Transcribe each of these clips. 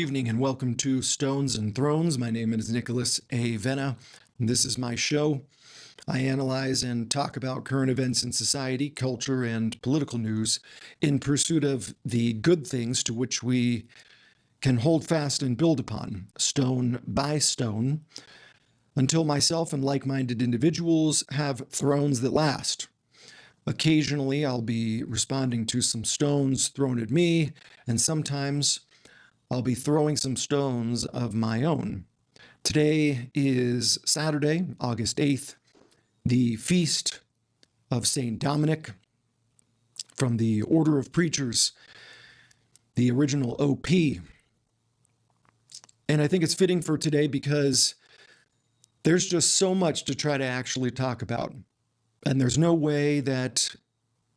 evening and welcome to Stones and Thrones. My name is Nicholas A. Venna, and this is my show. I analyze and talk about current events in society, culture, and political news in pursuit of the good things to which we can hold fast and build upon, stone by stone, until myself and like-minded individuals have thrones that last. Occasionally, I'll be responding to some stones thrown at me, and sometimes I'll be throwing some stones of my own. Today is Saturday, August 8th, the feast of St. Dominic from the Order of Preachers, the original OP. And I think it's fitting for today because there's just so much to try to actually talk about. And there's no way that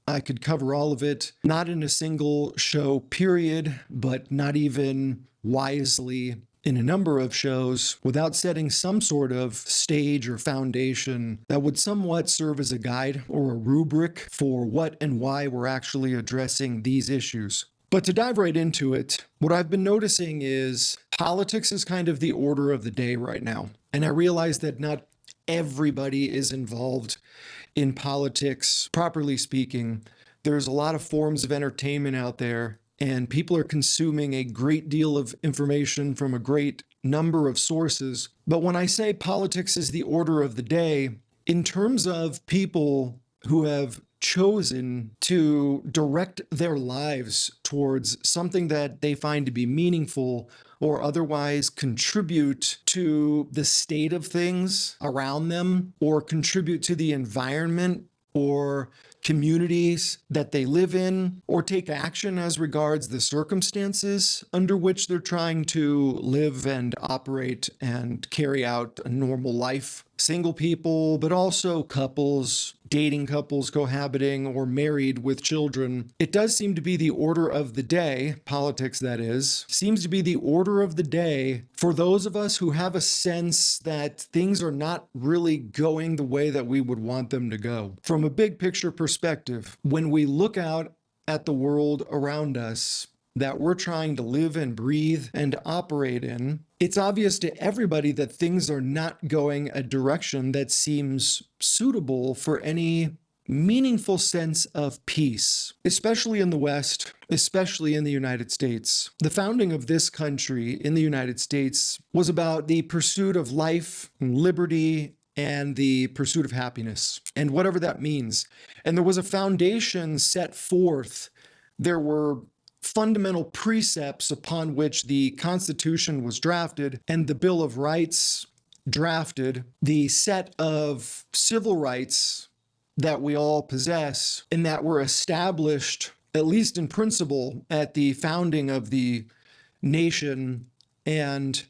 I could cover all of it, not in a single show period, but not even wisely in a number of shows without setting some sort of stage or foundation that would somewhat serve as a guide or a rubric for what and why we're actually addressing these issues. But to dive right into it, what I've been noticing is politics is kind of the order of the day right now. And I realize that not everybody is involved in politics, properly speaking. There's a lot of forms of entertainment out there, and people are consuming a great deal of information from a great number of sources. But when I say politics is the order of the day, in terms of people who have chosen to direct their lives towards something that they find to be meaningful or otherwise contribute to the state of things around them or contribute to the environment or communities that they live in, or take action as regards the circumstances under which they're trying to live and operate and carry out a normal life. Single people, but also couples, dating couples cohabiting, or married with children. It does seem to be the order of the day, politics that is, seems to be the order of the day for those of us who have a sense that things are not really going the way that we would want them to go. From a big picture perspective, when we look out at the world around us that we're trying to live and breathe and operate in, it's obvious to everybody that things are not going a direction that seems suitable for any meaningful sense of peace, especially in the West, especially in the United States. The founding of this country in the United States was about the pursuit of life and liberty and the pursuit of happiness, and whatever that means. And there was a foundation set forth. There were fundamental precepts upon which the Constitution was drafted and the Bill of Rights drafted, the set of civil rights that we all possess and that were established, at least in principle, at the founding of the nation and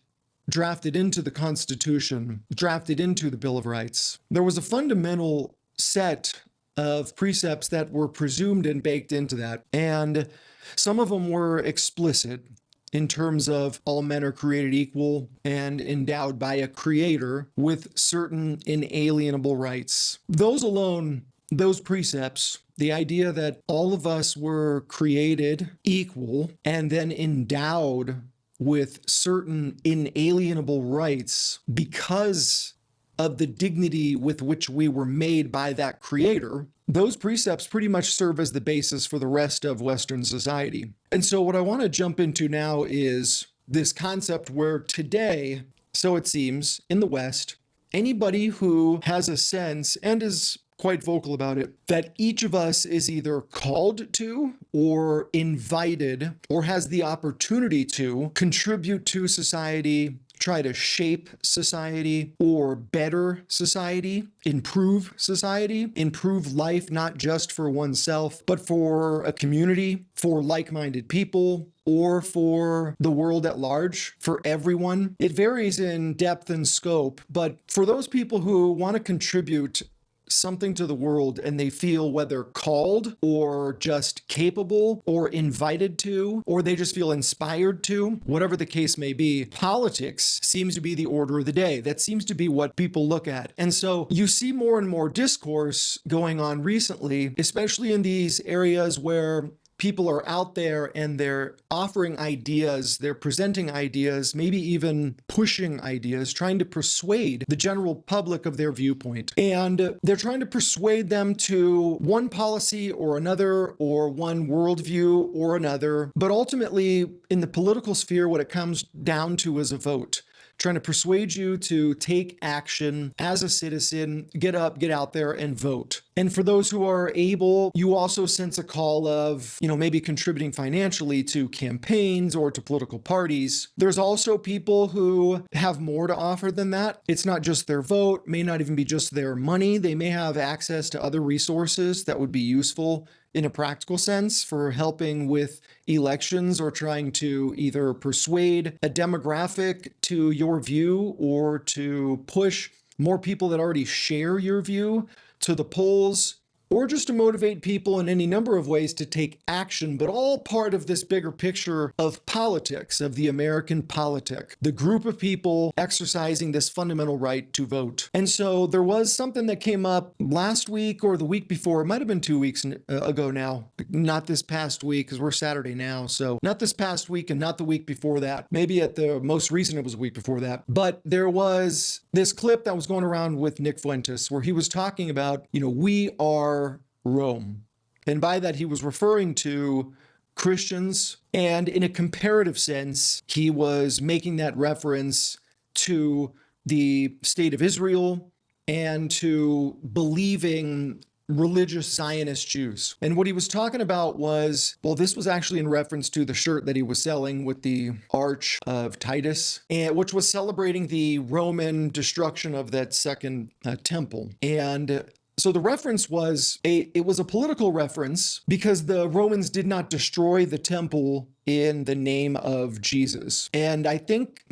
drafted into the Constitution, drafted into the Bill of Rights. There was a fundamental set of precepts that were presumed and baked into that. And some of them were explicit in terms of all men are created equal and endowed by a creator with certain inalienable rights. Those alone, those precepts, the idea that all of us were created equal and then endowed with certain inalienable rights because of the dignity with which we were made by that creator, those precepts pretty much serve as the basis for the rest of Western society. And so what I want to jump into now is this concept where today, so it seems, in the West, anybody who has a sense and is quite vocal about it, that each of us is either called to or invited or has the opportunity to contribute to society, try to shape society or better society, improve life, not just for oneself, but for a community, for like-minded people, or for the world at large, for everyone. It varies in depth and scope, but for those people who want to contribute something to the world and they feel whether called or just capable or invited to, or they just feel inspired to, whatever the case may be, politics seems to be the order of the day. That seems to be what people look at. And so you see more and more discourse going on recently, especially in these areas where people are out there and they're offering ideas, they're presenting ideas, maybe even pushing ideas, trying to persuade the general public of their viewpoint. And they're trying to persuade them to one policy or another, or one worldview or another. But ultimately, in the political sphere, what it comes down to is a vote. Trying to persuade you to take action as a citizen, get up, get out there and vote. And for those who are able, you also sense a call of, maybe contributing financially to campaigns or to political parties. There's also people who have more to offer than that. It's not just their vote, may not even be just their money. They may have access to other resources that would be useful in a practical sense for helping with elections or trying to either persuade a demographic to your view or to push more people that already share your view to the polls, or just to motivate people in any number of ways to take action, but all part of this bigger picture of politics, of the American politic, the group of people exercising this fundamental right to vote. And so there was something that came up last week or the week before, it might have been 2 weeks ago now, not this past week, because we're Saturday now, so not this past week and not the week before that. Maybe at the most recent it was a week before that. But there was this clip that was going around with Nick Fuentes where he was talking about, we are Rome. And by that, he was referring to Christians. And in a comparative sense, he was making that reference to the state of Israel and to believing religious Zionist Jews. And what he was talking about was, this was actually in reference to the shirt that he was selling with the Arch of Titus, which was celebrating the Roman destruction of that second temple. And so the reference was it was a political reference because the Romans did not destroy the temple in the name of Jesus. And I think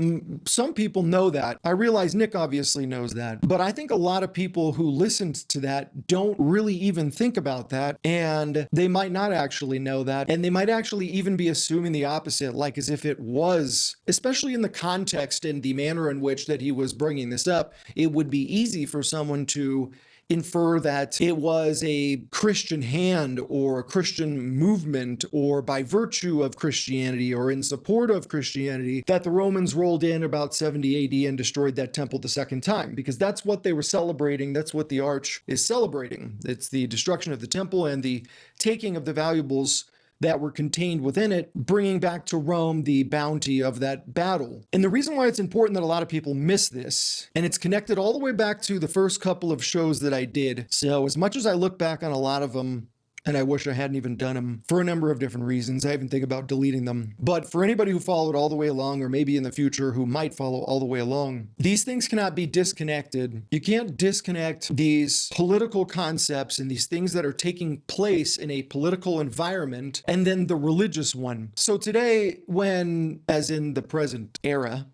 some people know that. I realize Nick obviously knows that, but I think a lot of people who listened to that don't really even think about that. And they might not actually know that. And they might actually even be assuming the opposite, like as if it was, especially in the context and the manner in which that he was bringing this up, it would be easy for someone to infer that it was a Christian hand or a Christian movement or by virtue of Christianity or in support of Christianity that the Romans rolled in about 70 AD and destroyed that temple the second time, because that's what they were celebrating. That's what the Arch is celebrating. It's the destruction of the temple and the taking of the valuables that were contained within it, bringing back to Rome the bounty of that battle. And the reason why it's important that a lot of people miss this, and it's connected all the way back to the first couple of shows that I did. So as much as I look back on a lot of them, and I wish I hadn't even done them for a number of different reasons. I even think about deleting them. But for anybody who followed all the way along, or maybe in the future who might follow all the way along, these things cannot be disconnected. You can't disconnect these political concepts and these things that are taking place in a political environment and then the religious one. So today, when, as in the present era,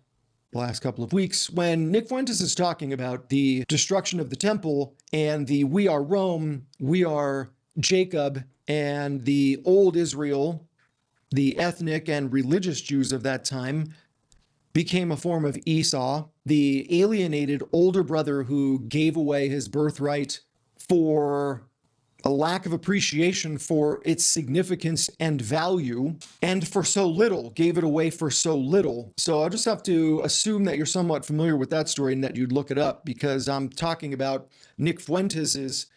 the last couple of weeks, when Nick Fuentes is talking about the destruction of the temple and the we are Rome, we are Jacob, and the old Israel, the ethnic and religious Jews of that time, became a form of Esau, the alienated older brother who gave away his birthright for a lack of appreciation for its significance and value, and for so little, gave it away for so little. So I'll just have to assume that you're somewhat familiar with that story and that you'd look it up, because I'm talking about Nick Fuentes's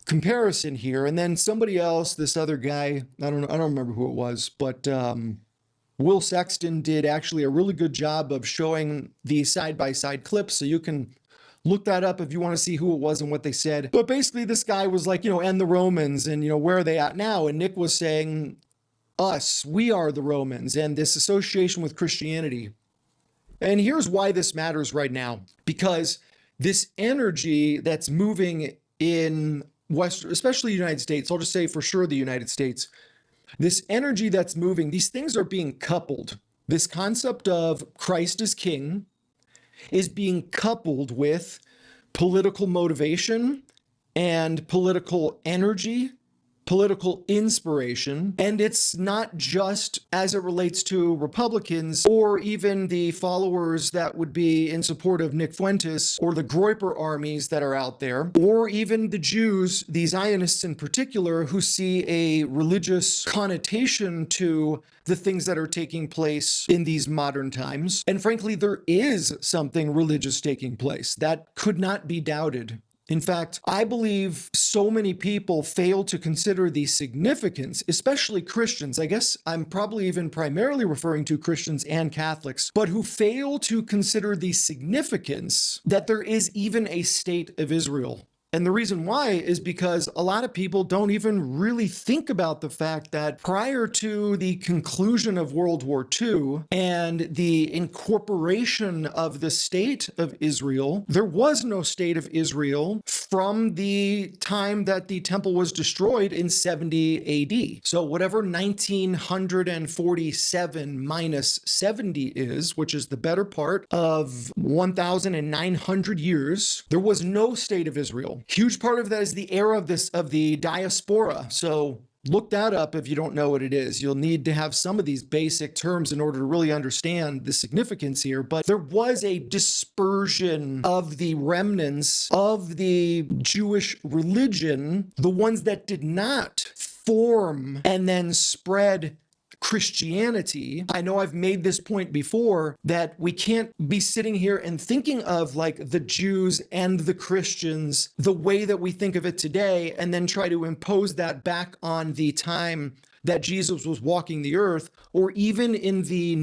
comparison here. And then somebody else, this other guy, I don't remember who it was, but Will Sexton did actually a really good job of showing the side-by-side clips. So you can look that up if you want to see who it was and what they said. But basically this guy was like, and the Romans, and where are they at now? And Nick was saying, us, we are the Romans, and this association with Christianity. And here's why this matters right now, because this energy that's moving in especially the United States, I'll just say for sure the United States, this energy that's moving, these things are being coupled. This concept of Christ as King is being coupled with political motivation and political energy, political inspiration. And it's not just as it relates to Republicans or even the followers that would be in support of Nick Fuentes or the Groiper armies that are out there, or even the Jews, the Zionists in particular, who see a religious connotation to the things that are taking place in these modern times. And frankly, there is something religious taking place. That could not be doubted. In fact, I believe so many people fail to consider the significance, especially Christians. I guess I'm probably even primarily referring to Christians and Catholics, but who fail to consider the significance that there is even a state of Israel. And the reason why is because a lot of people don't even really think about the fact that prior to the conclusion of World War II and the incorporation of the state of Israel, there was no state of Israel from the time that the temple was destroyed in 70 AD. So whatever 1947 minus 70 is, which is the better part of 1,900 years, there was no state of Israel. Huge part of that is the era of the diaspora. So look that up if you don't know what it is. You'll need to have some of these basic terms in order to really understand the significance here. But there was a dispersion of the remnants of the Jewish religion, the ones that did not form and then spread Christianity. I know I've made this point before that we can't be sitting here and thinking of like the Jews and the Christians the way that we think of it today and then try to impose that back on the time that Jesus was walking the earth, or even in the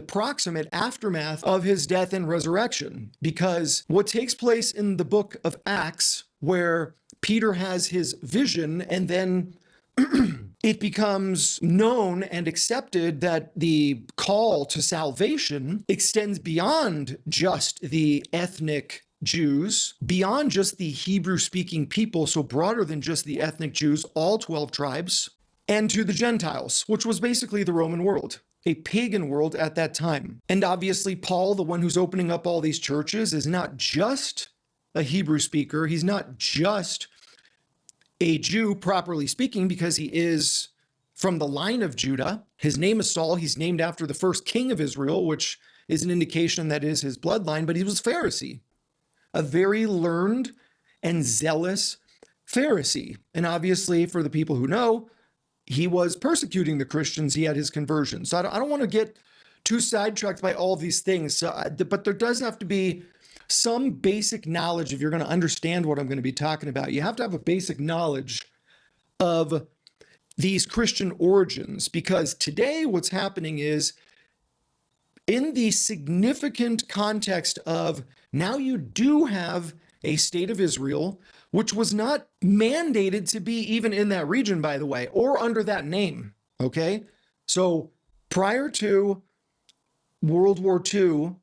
proximate aftermath of his death and resurrection. Because what takes place in the book of Acts, where Peter has his vision and then it becomes known and accepted that the call to salvation extends beyond just the ethnic Jews, beyond just the Hebrew-speaking people, so broader than just the ethnic Jews, all 12 tribes, and to the Gentiles, which was basically the Roman world, a pagan world at that time. And obviously, Paul, the one who's opening up all these churches, is not just a Hebrew speaker. He's not just a Jew, properly speaking, because he is from the line of Judah. His name is Saul. He's named after the first king of Israel, which is an indication that is his bloodline, but he was Pharisee, a very learned and zealous Pharisee. And obviously, for the people who know, he was persecuting the Christians. He had his conversion. So I don't want to get too sidetracked by all these things, but there does have to be some basic knowledge if you're going to understand what I'm going to be talking about. You have to have a basic knowledge of these Christian origins, because today what's happening is, in the significant context of now you do have a state of Israel, which was not mandated to be even in that region, by the way, or under that name, okay? So prior to World War II,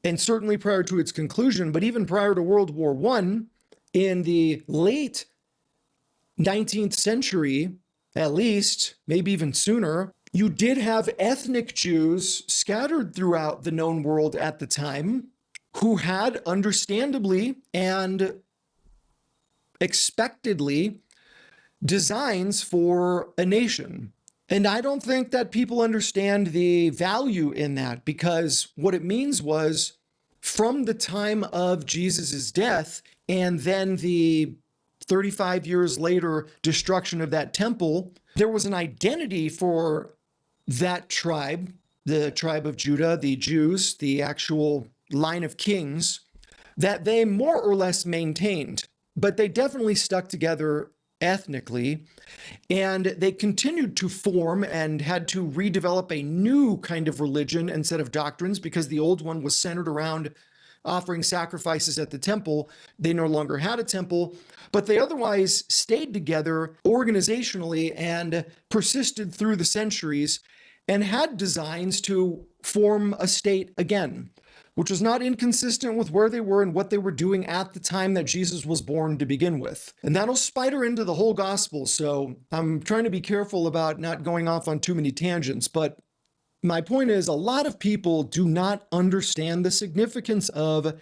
and certainly prior to its conclusion, but even prior to World War I, in the late 19th century, at least, maybe even sooner, you did have ethnic Jews scattered throughout the known world at the time who had understandably and expectedly designs for a nation. And I don't think that people understand the value in that, because what it means was, from the time of Jesus's death and then the 35 years later destruction of that temple, there was an identity for that tribe, the tribe of Judah, the Jews, the actual line of kings, that they more or less maintained. But they definitely stuck together ethnically, and they continued to form and had to redevelop a new kind of religion and set of doctrines, because the old one was centered around offering sacrifices at the temple. They no longer had a temple, but they otherwise stayed together organizationally and persisted through the centuries and had designs to form a state again, which was not inconsistent with where they were and what they were doing at the time that Jesus was born to begin with. And that'll spider into the whole gospel, so I'm trying to be careful about not going off on too many tangents, but my point is, a lot of people do not understand the significance of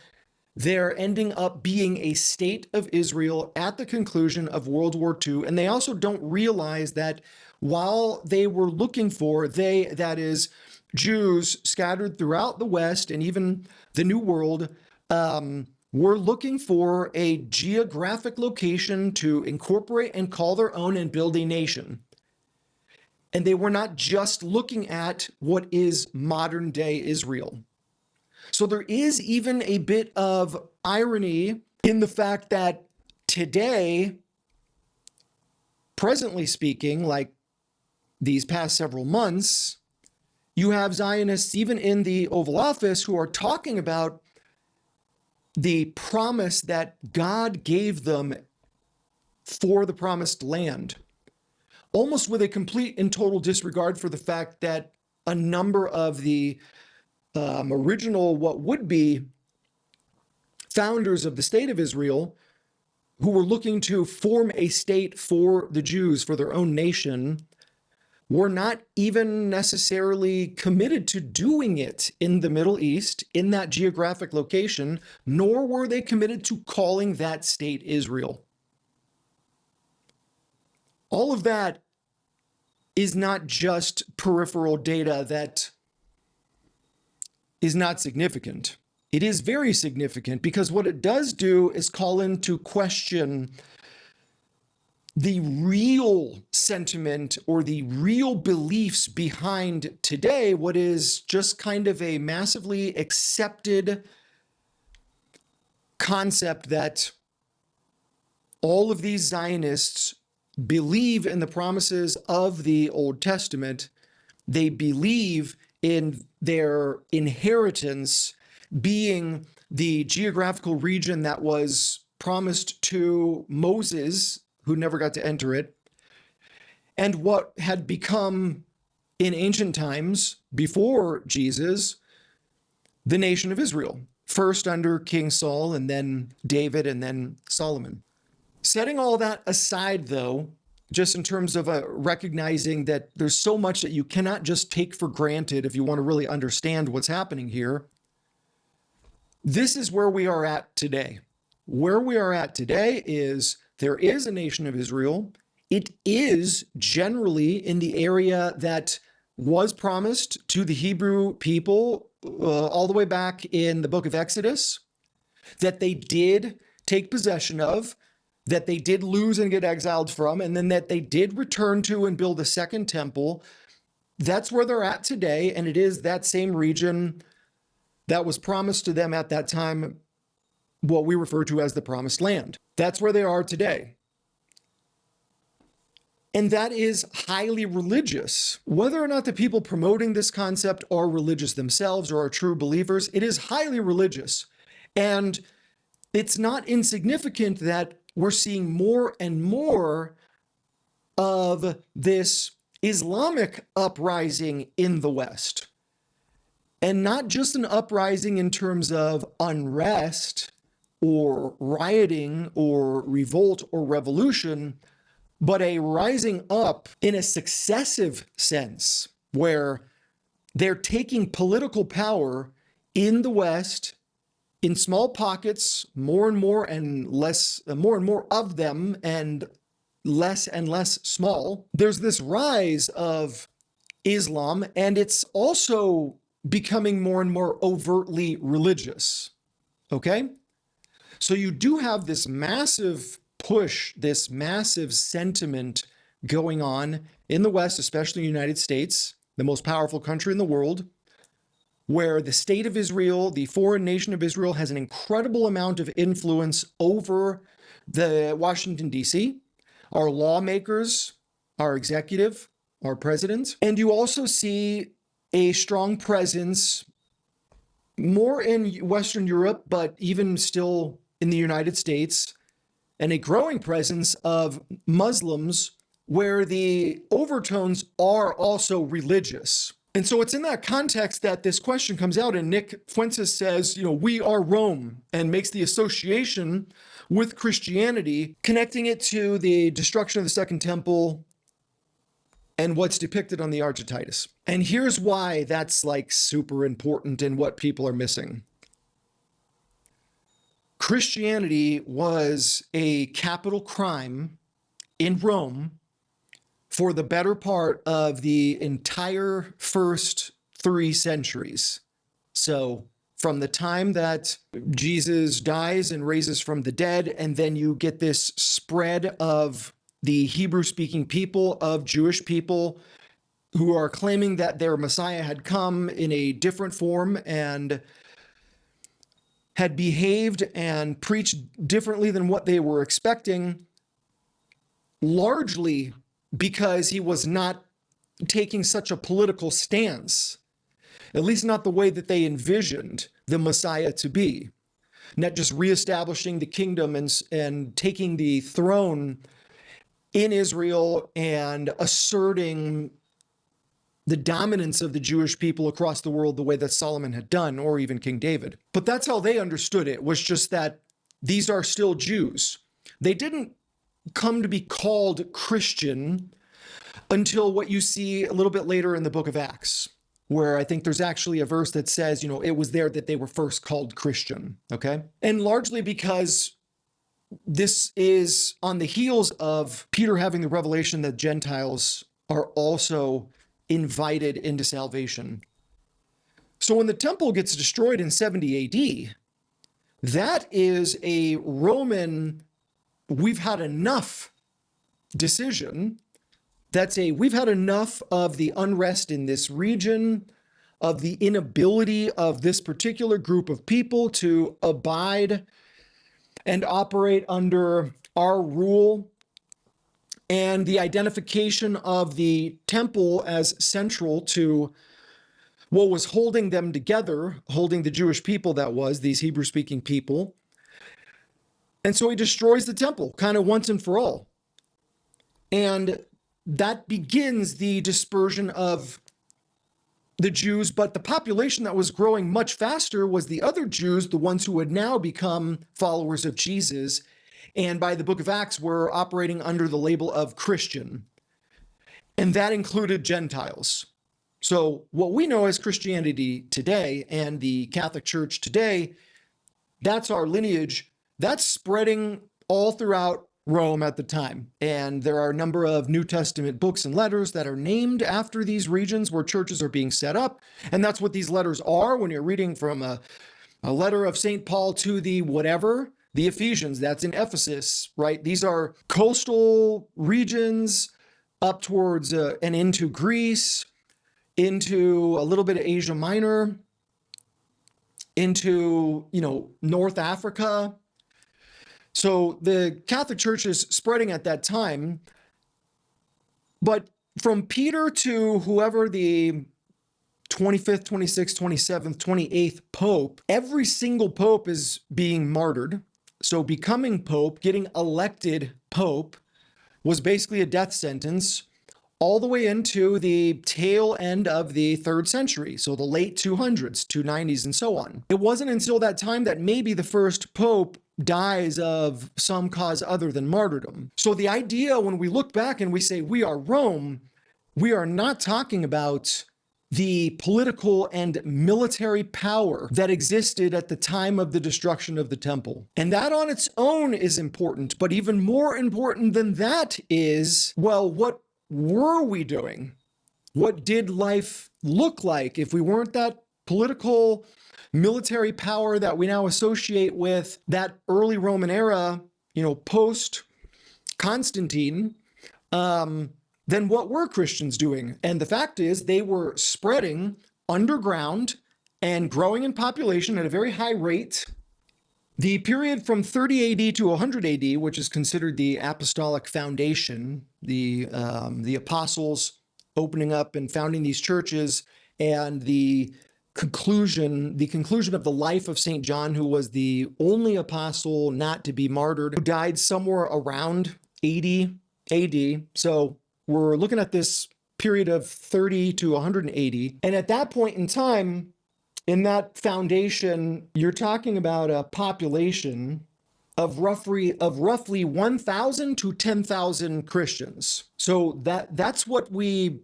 They're ending up being a state of Israel at the conclusion of World War II. And they also don't realize that while they were looking for, that is, Jews scattered throughout the West and even the New World, were looking for a geographic location to incorporate and call their own and build a nation. And they were not just looking at what is modern day Israel. So there is even a bit of irony in the fact that today, presently speaking, like these past several months, you have Zionists even in the Oval Office who are talking about the promise that God gave them for the promised land, almost with a complete and total disregard for the fact that a number of the original, what would be founders of the state of Israel, who were looking to form a state for the Jews, for their own nation, were not even necessarily committed to doing it in the Middle East, in that geographic location, nor were they committed to calling that state Israel. All of that is not just peripheral data that is not significant. It is very significant because what it does do is call into question the real sentiment or the real beliefs behind today, what is just kind of a massively accepted concept that all of these Zionists believe in the promises of the Old Testament. They believe in their inheritance being the geographical region that was promised to Moses, who never got to enter it, and what had become in ancient times before Jesus, the nation of Israel, first under King Saul and then David and then Solomon. Setting all that aside, though, just in terms of recognizing that there's so much that you cannot just take for granted if you want to really understand what's happening here, this is where we are at today. Where we are at today is there is a nation of Israel. It is generally in the area that was promised to the Hebrew people all the way back in the book of Exodus, that they did take possession of, that they did lose and get exiled from, and then that they did return to and build a second temple. That's where they're at today, and it is that same region that was promised to them at that time, what we refer to as the Promised Land. That's where they are today. And that is highly religious. Whether or not the people promoting this concept are religious themselves or are true believers, it is highly religious. And it's not insignificant that we're seeing more and more of this Islamic uprising in the West. And not just an uprising in terms of unrest or rioting or revolt or revolution, but a rising up in a successive sense where they're taking political power in the West in small pockets, more and more and less, more and more of them, and less small. There's this rise of Islam, and it's also becoming more and more overtly religious. Okay? So you do have this massive push, this massive sentiment going on in the West, especially the United States, the most powerful country in the world, where the state of Israel, the foreign nation of Israel, has an incredible amount of influence over the Washington, D.C., our lawmakers, our executive, our president. And you also see a strong presence more in Western Europe, but even still in the United States, and a growing presence of Muslims where the overtones are also religious. And so it's in that context that this question comes out, and Nick Fuentes says, we are Rome, and makes the association with Christianity, connecting it to the destruction of the Second Temple and what's depicted on the Arch of Titus. And here's why that's like super important and what people are missing. Christianity was a capital crime in Rome for the better part of the entire first 3 centuries. So from the time that Jesus dies and raises from the dead, and then you get this spread of the Hebrew-speaking people, of Jewish people who are claiming that their Messiah had come in a different form and had behaved and preached differently than what they were expecting, largely because he was not taking such a political stance, at least not the way that they envisioned the Messiah to be, not just reestablishing the kingdom and taking the throne in Israel and asserting the dominance of the Jewish people across the world the way that Solomon had done, or even King David. But that's how they understood it, was just that these are still Jews. They didn't come to be called Christian until what you see a little bit later in the book of Acts, where I think there's actually a verse that says, it was there that they were first called Christian, okay? And largely because this is on the heels of Peter having the revelation that Gentiles are also invited into salvation. So when the temple gets destroyed in 70 AD, that is a Roman, we've had enough decision. That's a, we've had enough of the unrest in this region, of the inability of this particular group of people to abide and operate under our rule, and the identification of the temple as central to what was holding them together, holding the Jewish people, that was, these Hebrew-speaking people. And so he destroys the temple, kind of once and for all. And that begins the dispersion of the Jews, but the population that was growing much faster was the other Jews, the ones who had now become followers of Jesus, and by the book of Acts were operating under the label of Christian. And that included Gentiles. So what we know as Christianity today and the Catholic Church today, that's our lineage. That's spreading all throughout Rome at the time. And there are a number of New Testament books and letters that are named after these regions where churches are being set up. And that's what these letters are. When you're reading from a letter of St. Paul to the whatever, the Ephesians, that's in Ephesus, right? These are coastal regions up towards and into Greece, into a little bit of Asia Minor, into, North Africa. So the Catholic Church is spreading at that time. But from Peter to whoever the 25th, 26th, 27th, 28th Pope, every single Pope is being martyred. So becoming Pope, getting elected Pope, was basically a death sentence all the way into the tail end of the 3rd century. So the late 200s, 290s, and so on. It wasn't until that time that maybe the first Pope dies of some cause other than martyrdom. So the idea, when we look back and we say we are Rome, we are not talking about the political and military power that existed at the time of the destruction of the temple. And that on its own is important, but even more important than that is, well, what were we doing? What did life look like if we weren't that political military power that we now associate with that early Roman era, post Constantine? Then what were Christians doing? And the fact is they were spreading underground and growing in population at a very high rate. The period from 30 AD to 100 AD, which is considered the apostolic foundation, the apostles opening up and founding these churches, and the conclusion of the life of St. John, who was the only apostle not to be martyred, who died somewhere around 80 AD. So we're looking at this period of 30 to 180. And at that point in time, in that foundation, you're talking about a population of roughly 1,000 to 10,000 Christians. So that's what we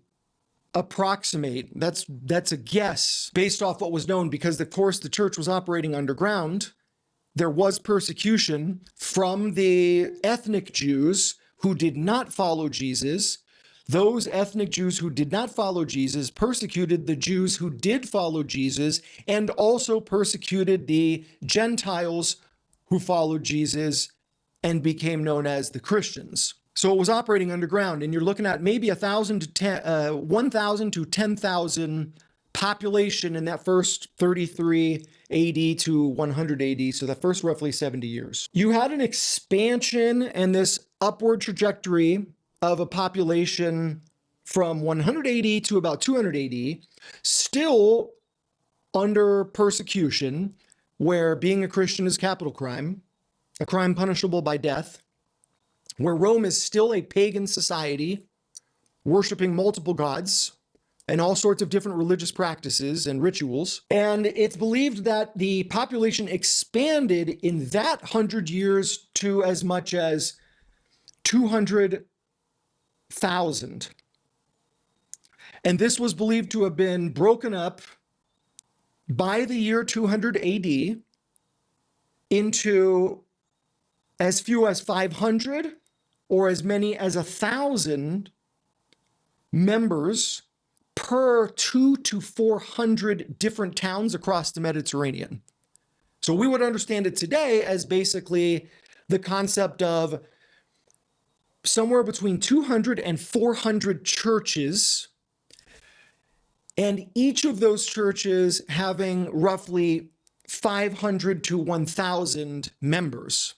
approximate. That's a guess based off what was known, because of course the church was operating underground there was persecution from the ethnic Jews who did not follow Jesus. Those ethnic Jews who did not follow Jesus persecuted the Jews who did follow Jesus, and also persecuted the Gentiles who followed Jesus and became known as the Christians. So it was operating underground, and you're looking at maybe 1,000 to 10,000 population in that first 33 AD to 100 AD, so the first roughly 70 years. You had an expansion and this upward trajectory of a population from 100 AD to about 200 AD, still under persecution, where being a Christian is capital crime, a crime punishable by death, where Rome is still a pagan society, worshiping multiple gods and all sorts of different religious practices and rituals. And it's believed that the population expanded in that 100 years to as much as 200,000. And this was believed to have been broken up by the year 200 AD into as few as 500 or as many as 1,000 members per 200 to 400 different towns across the Mediterranean. So we would understand it today as basically the concept of somewhere between 200 and 400 churches, and each of those churches having roughly 500 to 1,000 members.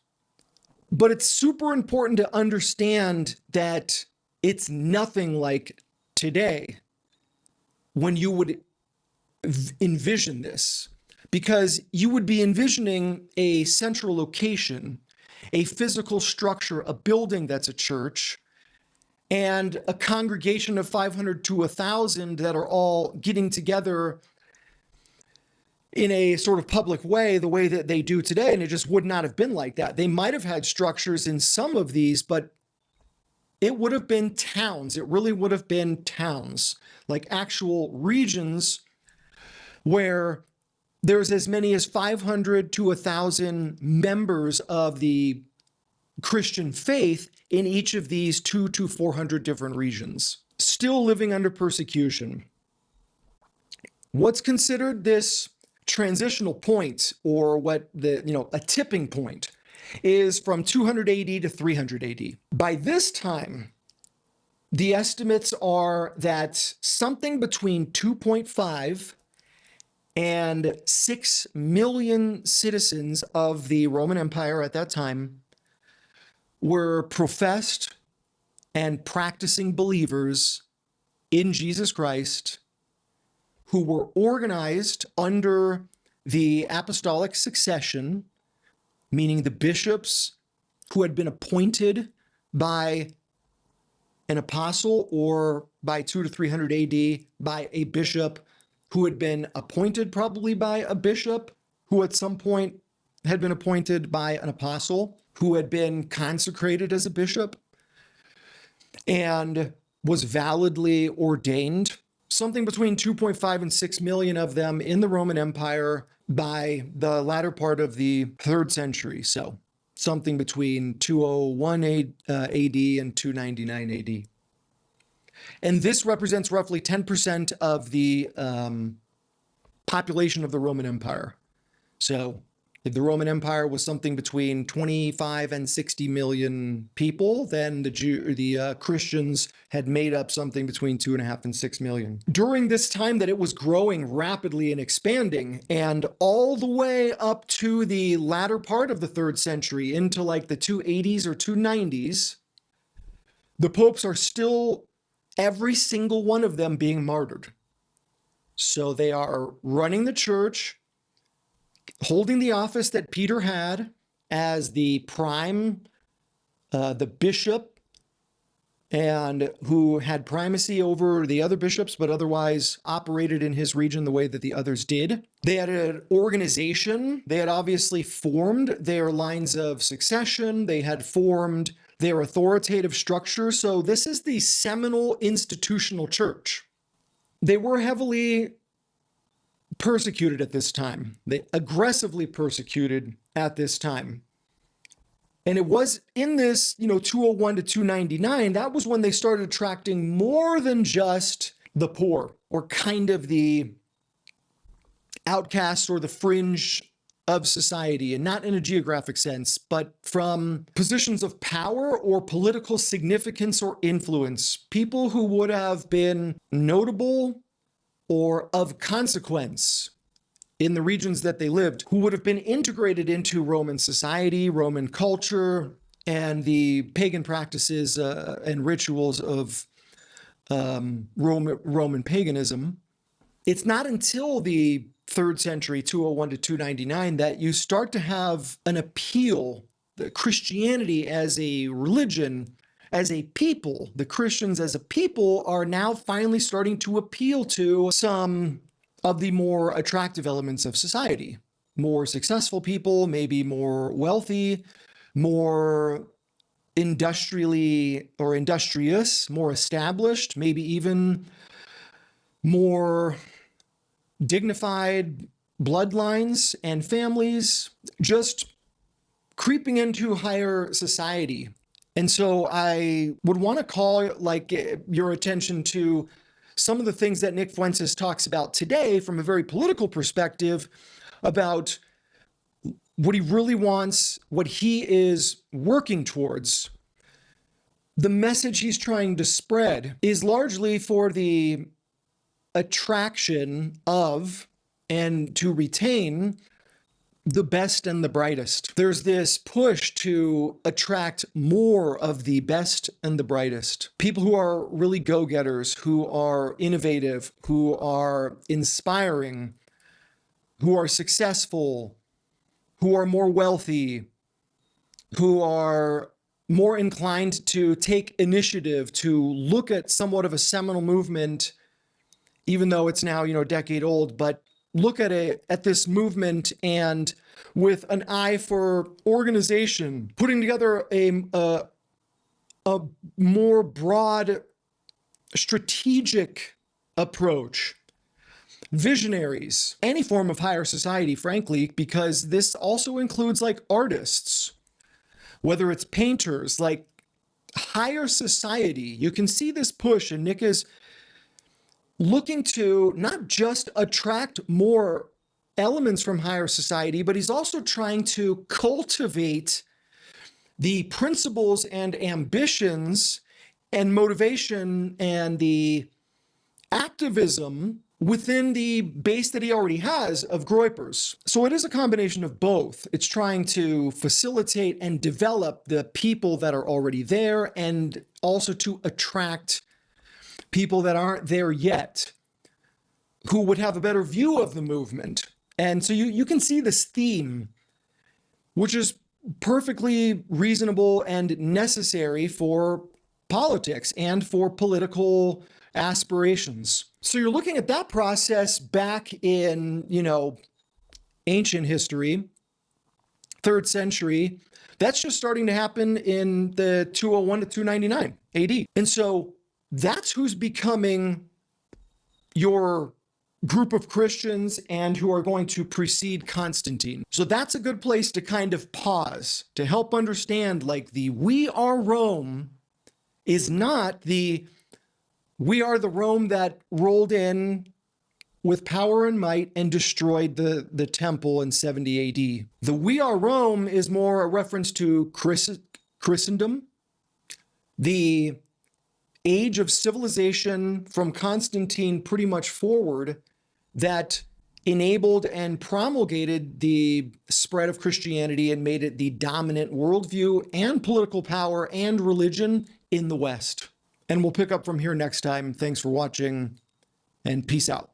But it's super important to understand that it's nothing like today when you would envision this, because you would be envisioning a central location, a physical structure, a building that's a church, and a congregation of 500 to 1,000 that are all getting together in a sort of public way, the way that they do today. And it just would not have been like that. They might have had structures in some of these, but it would have been towns. It really would have been towns, like actual regions where there's as many as 500 to 1,000 members of the Christian faith in each of these 200 to 400 different regions, still living under persecution. What's considered this transitional point, or what a tipping point, is from 200 AD to 300 AD. By this time, the estimates are that something between 2.5 and 6 million citizens of the Roman Empire at that time were professed and practicing believers in Jesus Christ, who were organized under the apostolic succession, meaning the bishops who had been appointed by an apostle, or by 200 to 300 AD by a bishop who had been appointed probably by a bishop who at some point had been appointed by an apostle who had been consecrated as a bishop and was validly ordained. Something between 2.5 and 6 million of them in the Roman Empire by the latter part of the 3rd century. So something between 201 AD and 299 AD. And this represents roughly 10% of the population of the Roman Empire. So if the Roman Empire was something between 25 and 60 million people, then the Christians had made up something between 2.5 and 6 million. During this time that it was growing rapidly and expanding, and all the way up to the latter part of the 3rd century into like the 280s or 290s, the popes are still, every single one of them, being martyred. So they are running the church, holding the office that Peter had as the prime, the bishop, and who had primacy over the other bishops, but otherwise operated in his region the way that the others did. They had an organization. They had obviously formed their lines of succession. They had formed their authoritative structure. So this is the seminal institutional church. They were heavily persecuted at this time. They aggressively persecuted at this time. And it was in this, 201 to 299, that was when they started attracting more than just the poor, or kind of the outcasts or the fringe of society, and not in a geographic sense, but from positions of power or political significance or influence. People who would have been notable or of consequence in the regions that they lived, who would have been integrated into Roman society, Roman culture, and the pagan practices and rituals of Roman paganism. It's not until the 3rd century, 201 to 299, that you start to have an appeal, the Christianity as a religion, as a people, the Christians as a people are now finally starting to appeal to some of the more attractive elements of society. More successful people, maybe more wealthy, more industrially or industrious, more established, maybe even more dignified bloodlines and families, just creeping into higher society. And so I would want to call your attention to some of the things that Nick Fuentes talks about today from a very political perspective about what he really wants, what he is working towards. The message he's trying to spread is largely for the attraction of and to retain the best and the brightest. There's this push to attract more of the best and the brightest. People who are really go-getters, who are innovative, who are inspiring, who are successful, who are more wealthy, who are more inclined to take initiative, to look at somewhat of a seminal movement, even though it's now, a decade old, but look at this movement and with an eye for organization, putting together a more broad strategic approach. Visionaries, any form of higher society, frankly, because this also includes artists, whether it's painters, higher society. You can see this push, and Nick is looking to not just attract more elements from higher society, but he's also trying to cultivate the principles and ambitions and motivation and the activism within the base that he already has of Groypers. So it is a combination of both. It's trying to facilitate and develop the people that are already there, and also to attract people that aren't there yet, who would have a better view of the movement. And so you can see this theme, which is perfectly reasonable and necessary for politics and for political aspirations. So you're looking at that process back in, ancient history, 3rd century. That's just starting to happen in the 201 to 299 AD. And so that's who's becoming your group of Christians and who are going to precede Constantine. So that's a good place to kind of pause, to help understand the we are Rome is not the we are the Rome that rolled in with power and might and destroyed the temple in 70 AD. The we are Rome is more a reference to Christendom, the age of civilization from Constantine pretty much forward that enabled and promulgated the spread of Christianity and made it the dominant worldview and political power and religion in the West. And we'll pick up from here next time. Thanks for watching, and peace out.